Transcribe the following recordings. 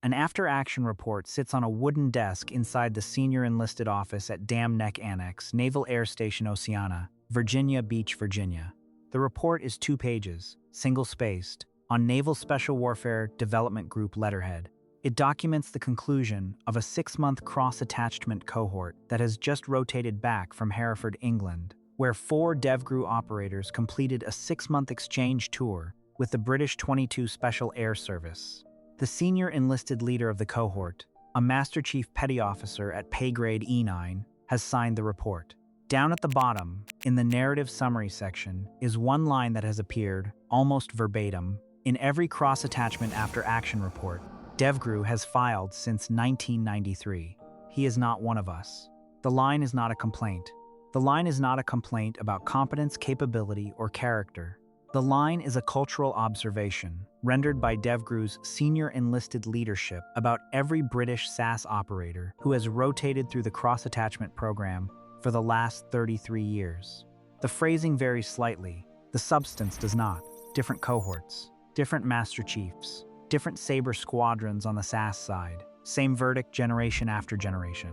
An after-action report sits on a wooden desk inside the Senior Enlisted Office at Dam Neck Annex, Naval Air Station Oceana, Virginia Beach, Virginia. The report is 2 pages, single-spaced, on Naval Special Warfare Development Group letterhead. It documents the conclusion of a 6-month cross-attachment cohort that has just rotated back from Hereford, England, where 4 DEVGRU operators completed a 6-month exchange tour with the British 22 Special Air Service. The senior enlisted leader of the cohort, a Master Chief Petty Officer at pay grade E9, has signed the report. Down at the bottom, in the narrative summary section, is one line that has appeared, almost verbatim, in every cross-attachment after-action report DEVGRU has filed since 1993. He is not one of us. The line is not a complaint. The line is not a complaint about competence, capability, or character. The line is a cultural observation, rendered by DEVGRU's senior enlisted leadership about every British SAS operator who has rotated through the cross-attachment program for the last 33 years. The phrasing varies slightly, the substance does not. Different cohorts, different Master Chiefs, different Sabre squadrons on the SAS side, same verdict generation after generation.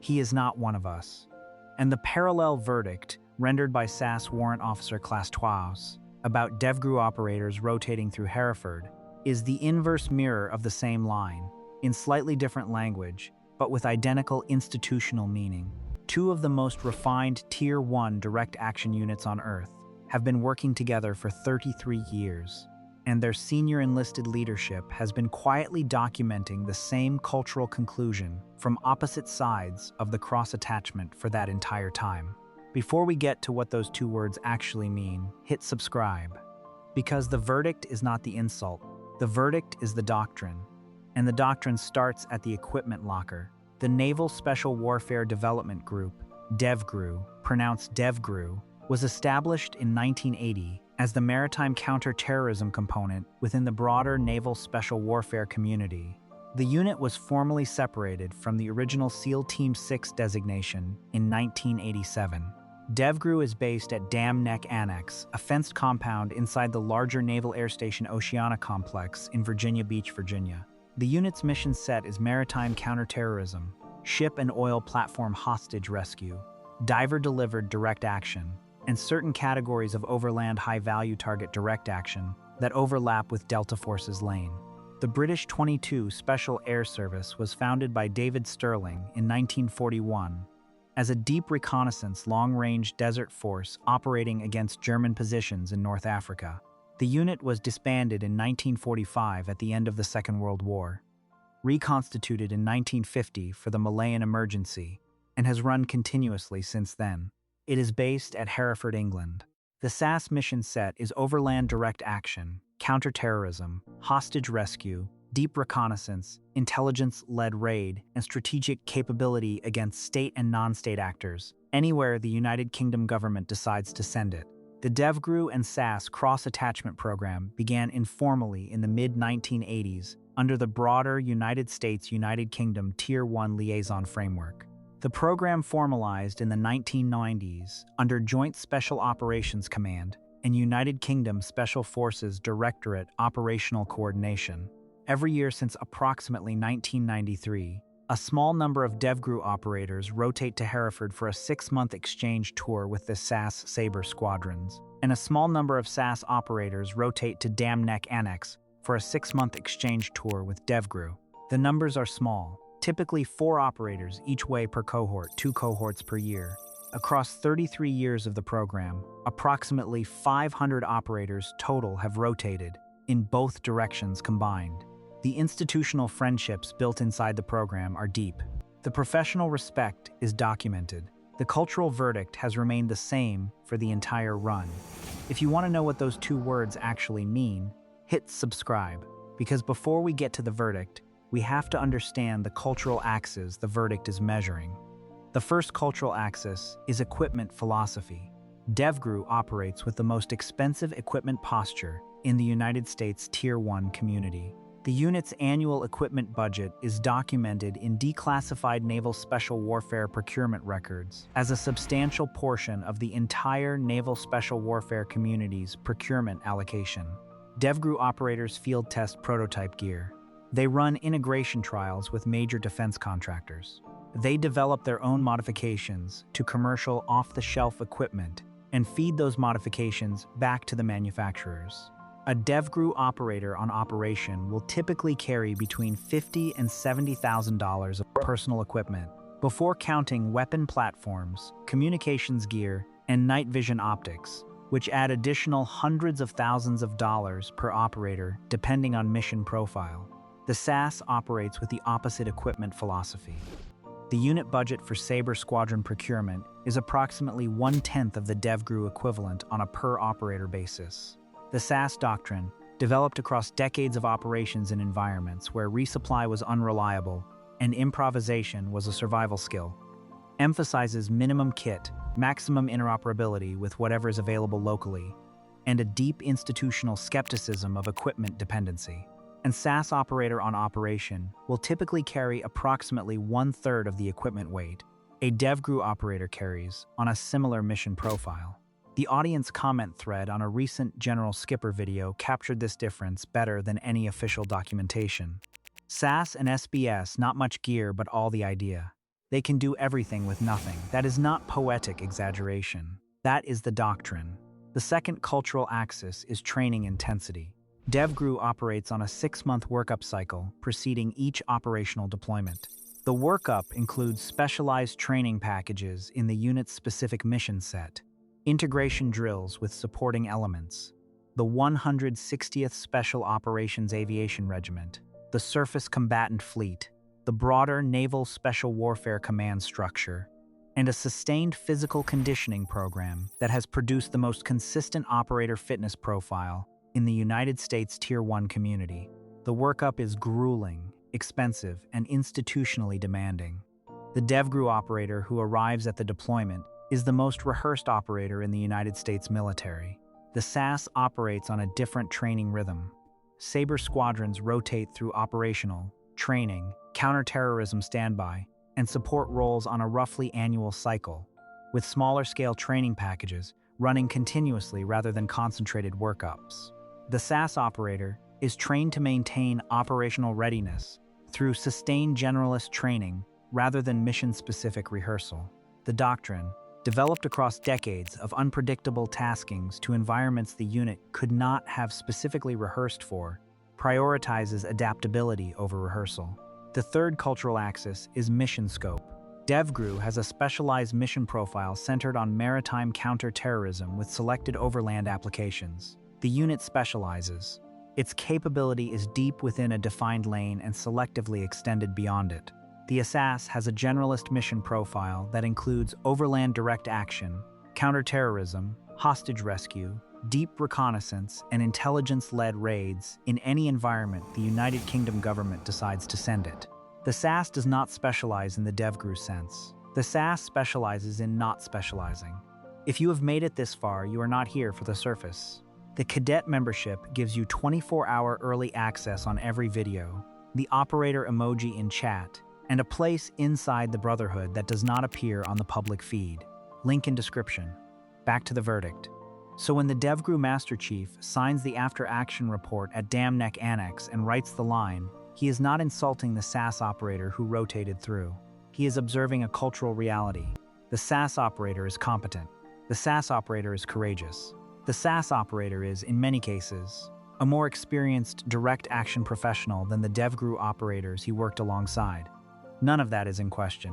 He is not one of us. And the parallel verdict, rendered by SAS Warrant Officer Class 12, about DEVGRU operators rotating through Hereford, is the inverse mirror of the same line, in slightly different language, but with identical institutional meaning. 2 of the most refined Tier 1 direct action units on Earth have been working together for 33 years, and their senior enlisted leadership has been quietly documenting the same cultural conclusion from opposite sides of the cross-attachment for that entire time. Before we get to what those 2 words actually mean, hit subscribe. Because the verdict is not the insult, the verdict is the doctrine. And the doctrine starts at the equipment locker. The Naval Special Warfare Development Group, DEVGRU, pronounced DEVGRU, was established in 1980 as the maritime counter-terrorism component within the broader Naval Special Warfare community. The unit was formally separated from the original SEAL Team 6 designation in 1987. DEVGRU is based at Dam Neck Annex, a fenced compound inside the larger Naval Air Station Oceana complex in Virginia Beach, Virginia. The unit's mission set is maritime counterterrorism, ship and oil platform hostage rescue, diver-delivered direct action, and certain categories of overland high-value target direct action that overlap with Delta Force's lane. The British 22 Special Air Service was founded by David Stirling in 1941 as a deep reconnaissance long-range desert force operating against German positions in North Africa. The unit was disbanded in 1945 at the end of the Second World War, reconstituted in 1950 for the Malayan emergency, and has run continuously since then. It is based at Hereford, England. The SAS mission set is overland direct action, counterterrorism, hostage rescue, deep reconnaissance, intelligence-led raid, and strategic capability against state and non-state actors, anywhere the United Kingdom government decides to send it. The DEVGRU and SAS cross-attachment program began informally in the mid-1980s under the broader United States-United Kingdom Tier 1 liaison framework. The program formalized in the 1990s under Joint Special Operations Command and United Kingdom Special Forces Directorate Operational Coordination. Every year since approximately 1993, a small number of DEVGRU operators rotate to Hereford for a 6-month exchange tour with the SAS Sabre squadrons, and a small number of SAS operators rotate to Dam Neck Annex for a 6-month exchange tour with DEVGRU. The numbers are small, typically 4 operators each way per cohort, 2 cohorts per year. Across 33 years of the program, approximately 500 operators total have rotated, in both directions combined. The institutional friendships built inside the program are deep. The professional respect is documented. The cultural verdict has remained the same for the entire run. If you want to know what those 2 words actually mean, hit subscribe, because before we get to the verdict, we have to understand the cultural axes the verdict is measuring. The first cultural axis is equipment philosophy. DEVGRU operates with the most expensive equipment posture in the United States Tier 1 community. The unit's annual equipment budget is documented in declassified Naval Special Warfare procurement records as a substantial portion of the entire Naval Special Warfare community's procurement allocation. DEVGRU operators field test prototype gear. They run integration trials with major defense contractors. They develop their own modifications to commercial off-the-shelf equipment and feed those modifications back to the manufacturers. A DEVGRU operator on operation will typically carry between $50,000 and $70,000 of personal equipment, before counting weapon platforms, communications gear, and night vision optics, which add additional hundreds of thousands of dollars per operator depending on mission profile. The SAS operates with the opposite equipment philosophy. The unit budget for Sabre squadron procurement is approximately 1/10 of the DEVGRU equivalent on a per-operator basis. The SAS doctrine, developed across decades of operations in environments where resupply was unreliable and improvisation was a survival skill, emphasizes minimum kit, maximum interoperability with whatever is available locally, and a deep institutional skepticism of equipment dependency. And SAS operator on operation will typically carry approximately 1/3 of the equipment weight a DEVGRU operator carries on a similar mission profile. The audience comment thread on a recent General Skipper video captured this difference better than any official documentation. SAS and SBS, not much gear but all the idea. They can do everything with nothing. That is not poetic exaggeration. That is the doctrine. The second cultural axis is training intensity. DEVGRU operates on a 6-month workup cycle preceding each operational deployment. The workup includes specialized training packages in the unit's specific mission set, integration drills with supporting elements, the 160th Special Operations Aviation Regiment, the Surface Combatant Fleet, the broader Naval Special Warfare Command structure, and a sustained physical conditioning program that has produced the most consistent operator fitness profile in the United States Tier 1 community. The workup is grueling, expensive, and institutionally demanding. The DEVGRU operator who arrives at the deployment is the most rehearsed operator in the United States military. The SAS operates on a different training rhythm. Sabre squadrons rotate through operational, training, counterterrorism standby, and support roles on a roughly annual cycle, with smaller-scale training packages running continuously rather than concentrated workups. The SAS operator is trained to maintain operational readiness through sustained generalist training rather than mission-specific rehearsal. The doctrine, developed across decades of unpredictable taskings to environments the unit could not have specifically rehearsed for, prioritizes adaptability over rehearsal. The third cultural axis is mission scope. DEVGRU has a specialized mission profile centered on maritime counter-terrorism with selected overland applications. The unit specializes. Its capability is deep within a defined lane and selectively extended beyond it. The SAS has a generalist mission profile that includes overland direct action, counterterrorism, hostage rescue, deep reconnaissance, and intelligence-led raids in any environment the United Kingdom government decides to send it. The SAS does not specialize in the DEVGRU sense. The SAS specializes in not specializing. If you have made it this far, you are not here for the surface. The cadet membership gives you 24-hour early access on every video, the operator emoji in chat, and a place inside the Brotherhood that does not appear on the public feed. Link in description. Back to the verdict. So when the DEVGRU Master Chief signs the after-action report at Dam Neck Annex and writes the line, he is not insulting the SAS operator who rotated through. He is observing a cultural reality. The SAS operator is competent. The SAS operator is courageous. The SAS operator is, in many cases, a more experienced direct action professional than the DEVGRU operators he worked alongside. None of that is in question.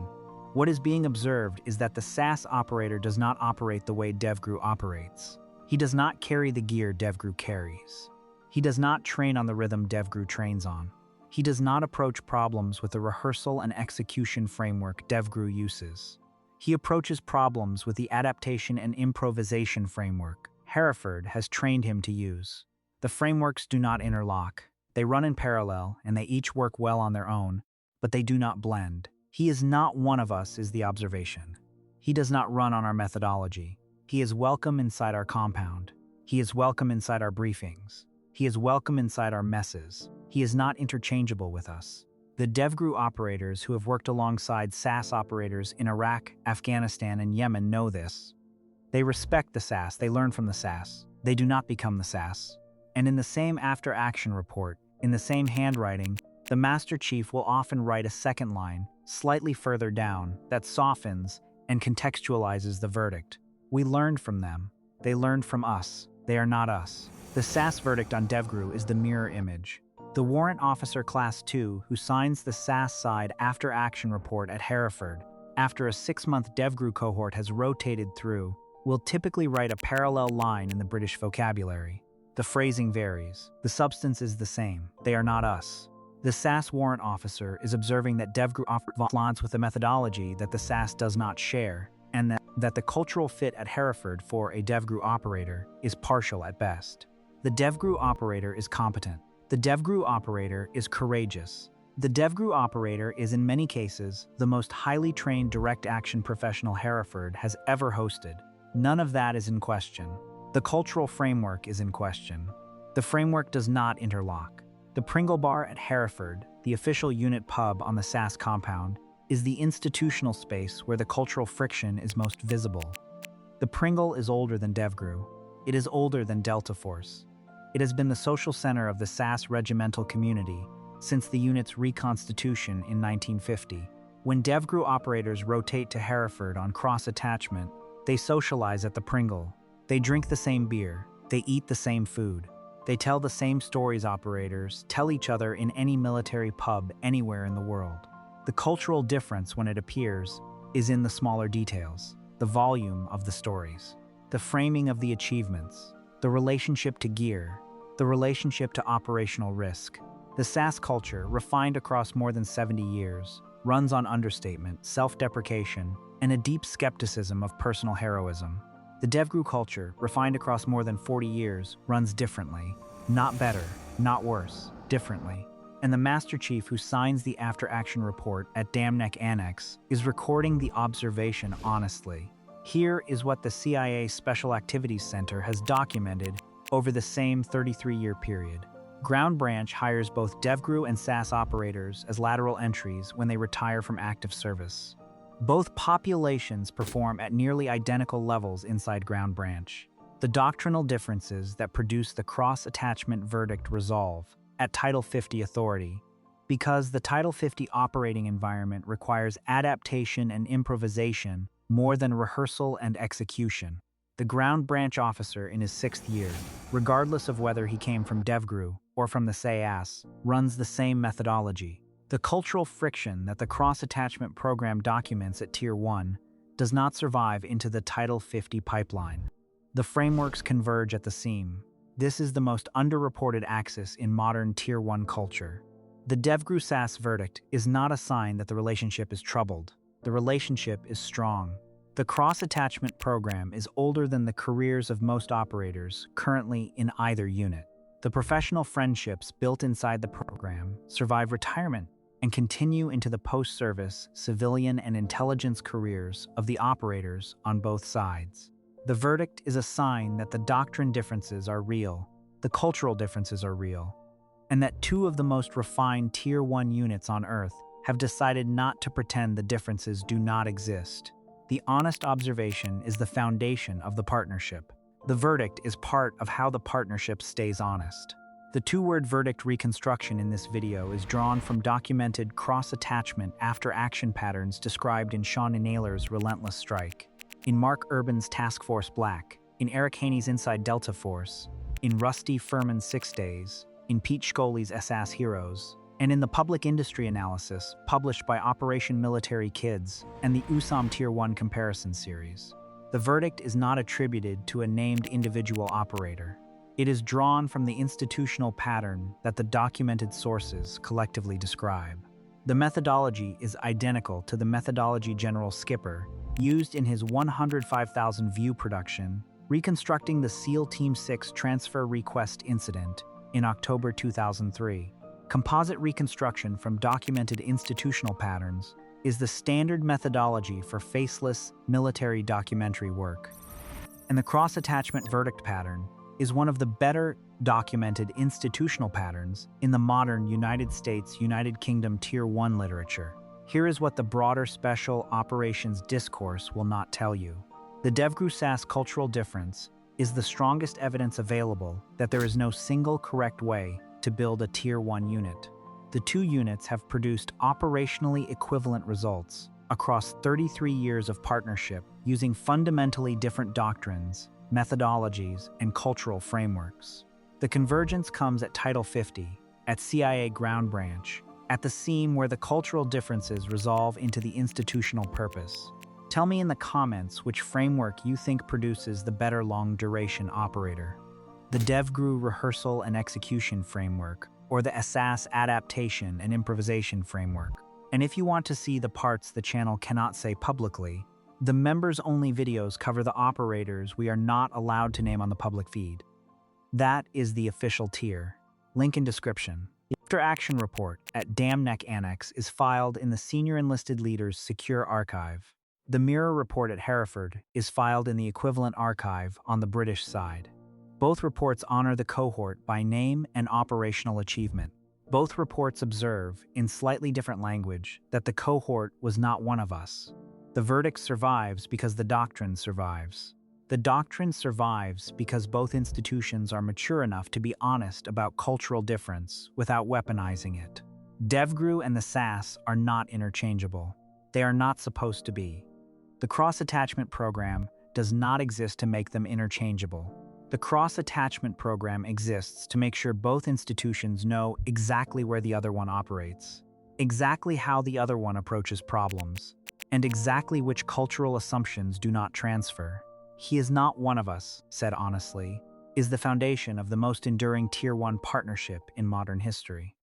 What is being observed is that the SAS operator does not operate the way DEVGRU operates. He does not carry the gear DEVGRU carries. He does not train on the rhythm DEVGRU trains on. He does not approach problems with the rehearsal and execution framework DEVGRU uses. He approaches problems with the adaptation and improvisation framework Hereford has trained him to use. The frameworks do not interlock. They run in parallel, and they each work well on their own, but they do not blend. He is not one of us is the observation. He does not run on our methodology. He is welcome inside our compound. He is welcome inside our briefings. He is welcome inside our messes. He is not interchangeable with us. The DEVGRU operators who have worked alongside SAS operators in Iraq, Afghanistan, and Yemen know this. They respect the SAS, they learn from the SAS. They do not become the SAS. And in the same after-action report, in the same handwriting, The Master Chief will often write a second line, slightly further down, that softens and contextualizes the verdict. We learned from them. They learned from us. They are not us. The SAS verdict on DEVGRU is the mirror image. The warrant officer Class 2 who signs the SAS side after action report at Hereford, after a 6-month DEVGRU cohort has rotated through, will typically write a parallel line in the British vocabulary. The phrasing varies. The substance is the same. They are not us. The SAS warrant officer is observing that DEVGRU offers with a methodology that the SAS does not share, and that the cultural fit at Hereford for a DEVGRU operator is partial at best. The DEVGRU operator is competent. The DEVGRU operator is courageous. The DEVGRU operator is in many cases the most highly trained direct action professional Hereford has ever hosted. None of that is in question. The cultural framework is in question. The framework does not interlock. The Pringle Bar at Hereford, the official unit pub on the SAS compound, is the institutional space where the cultural friction is most visible. The Pringle is older than DEVGRU. It is older than Delta Force. It has been the social center of the SAS regimental community since the unit's reconstitution in 1950. When DEVGRU operators rotate to Hereford on cross-attachment, they socialize at the Pringle. They drink the same beer. They eat the same food. They tell the same stories operators tell each other in any military pub anywhere in the world. The cultural difference, when it appears, is in the smaller details, the volume of the stories, the framing of the achievements, the relationship to gear, the relationship to operational risk. The SAS culture, refined across more than 70 years, runs on understatement, self-deprecation, and a deep skepticism of personal heroism. The DEVGRU culture, refined across more than 40 years, runs differently. Not better, not worse, differently. And the Master Chief who signs the after-action report at Dam Neck Annex is recording the observation honestly. Here is what the CIA Special Activities Center has documented over the same 33-year period. Ground Branch hires both DEVGRU and SAS operators as lateral entries when they retire from active service. Both populations perform at nearly identical levels inside Ground Branch. The doctrinal differences that produce the cross-attachment verdict resolve at Title 50 authority, because the Title 50 operating environment requires adaptation and improvisation more than rehearsal and execution. The Ground Branch officer in his 6th year, regardless of whether he came from DEVGRU or from the SAS, runs the same methodology. The cultural friction that the cross-attachment program documents at Tier 1 does not survive into the Title 50 pipeline. The frameworks converge at the seam. This is the most underreported axis in modern Tier 1 culture. The DEVGRU SAS verdict is not a sign that the relationship is troubled. The relationship is strong. The cross-attachment program is older than the careers of most operators currently in either unit. The professional friendships built inside the program survive retirement and continue into the post-service, civilian, and intelligence careers of the operators on both sides. The verdict is a sign that the doctrine differences are real, the cultural differences are real, and that two of the most refined Tier 1 units on Earth have decided not to pretend the differences do not exist. The honest observation is the foundation of the partnership. The verdict is part of how the partnership stays honest. The two-word verdict reconstruction in this video is drawn from documented cross-attachment after-action patterns described in Sean Naylor's Relentless Strike, in Mark Urban's Task Force Black, in Eric Haney's Inside Delta Force, in Rusty Furman's 6 Days, in Pete Scully's SAS Heroes, and in the public industry analysis published by Operation Military Kids and the USAM Tier 1 comparison series. The verdict is not attributed to a named individual operator. It is drawn from the institutional pattern that the documented sources collectively describe. The methodology is identical to the methodology General Skipper used in his 105,000 view production, reconstructing the SEAL Team 6 transfer request incident in October 2003. Composite reconstruction from documented institutional patterns is the standard methodology for faceless military documentary work. And the cross-attachment verdict pattern is one of the better documented institutional patterns in the modern United States, United Kingdom Tier 1 literature. Here is what the broader special operations discourse will not tell you. The DEVGRU SAS cultural difference is the strongest evidence available that there is no single correct way to build a Tier 1 unit. The two units have produced operationally equivalent results across 33 years of partnership using fundamentally different doctrines, methodologies, and cultural frameworks. The convergence comes at Title 50, at CIA Ground Branch, at the seam where the cultural differences resolve into the institutional purpose. Tell me in the comments which framework you think produces the better long-duration operator. The DEVGRU rehearsal and execution framework, or the SAS adaptation and improvisation framework. And if you want to see the parts the channel cannot say publicly, the members-only videos cover the operators we are not allowed to name on the public feed. That is the official tier. Link in description. The after-action report at Dam Neck Annex is filed in the Senior Enlisted Leaders Secure Archive. The Mirror report at Hereford is filed in the equivalent archive on the British side. Both reports honor the cohort by name and operational achievement. Both reports observe, in slightly different language, that the cohort was not one of us. The verdict survives because the doctrine survives. The doctrine survives because both institutions are mature enough to be honest about cultural difference without weaponizing it. DEVGRU and the SAS are not interchangeable. They are not supposed to be. The cross-attachment program does not exist to make them interchangeable. The cross-attachment program exists to make sure both institutions know exactly where the other one operates, exactly how the other one approaches problems, and exactly which cultural assumptions do not transfer. "He is not one of us," said honestly, is the foundation of the most enduring Tier 1 partnership in modern history.